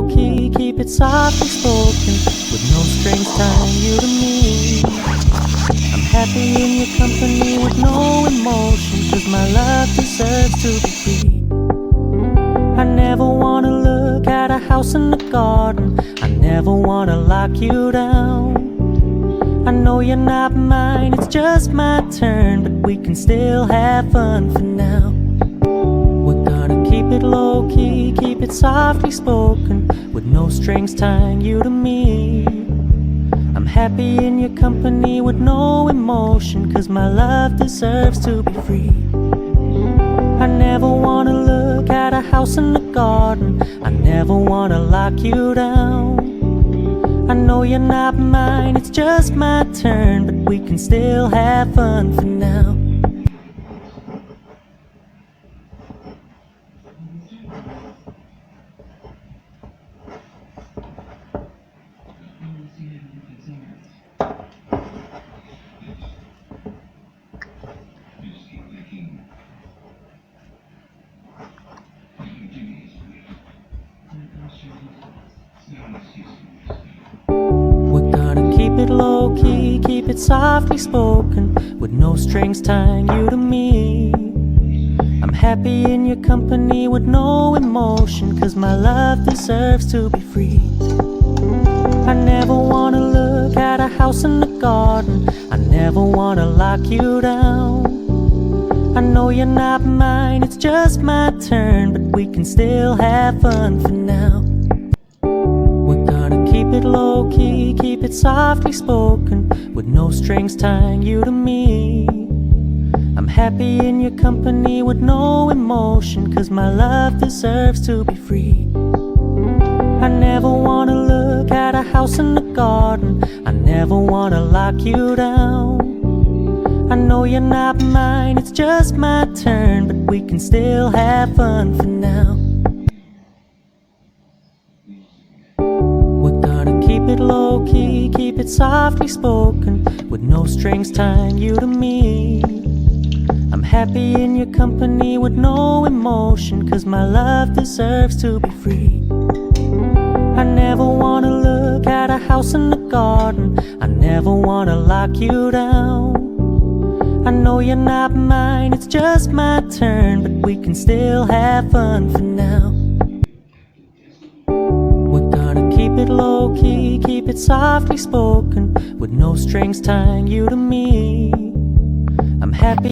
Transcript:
low-key, keep it softly spoken, with no strings tying you to me. I'm happy in your company with no emotion, 'cause my love deserves to be free. I never wanna look at a house in the garden, I never wanna lock you down. I know you're not mine, it's just my turn, but we can still have fun for now. We're gonna keep it low-key, keep it softly spoken, with no strings tying you to me. I'm happy in your company with no emotion, 'cause my love deserves to be free. I never wanna look at a house in the garden, I never wanna lock you down. I know you're not mine, it's just my turn, but we can still have fun for now. We're gonna keep it low-key, keep it softly spoken, with no strings tying you to me. I'm happy in your company with no emotion, 'cause my love deserves to be free. I never wanna look at a house in the garden, I never wanna lock you down. I know you're not mine, it's just my turn, but we can still have fun for now. We're gonna keep it low-key, keep it softly spoken, with no strings tying you to me. I'm happy in your company with no emotion, 'cause my love deserves to be free. I never wanna look at a house in the garden, I never wanna lock you down. I know you're not mine, it's just my turn, but we can still have fun for now. We're gonna keep it low-key, keep it softly spoken, with no strings tying you to me. I'm happy in your company with no emotion, 'cause my love deserves to be free. I never wanna look at a house in the garden, I never wanna lock you down. I know you're not mine, it's just my turn, but we can still have fun for now. We're gonna keep it low-key, keep it softly spoken, with no strings tying you to me. I'm happy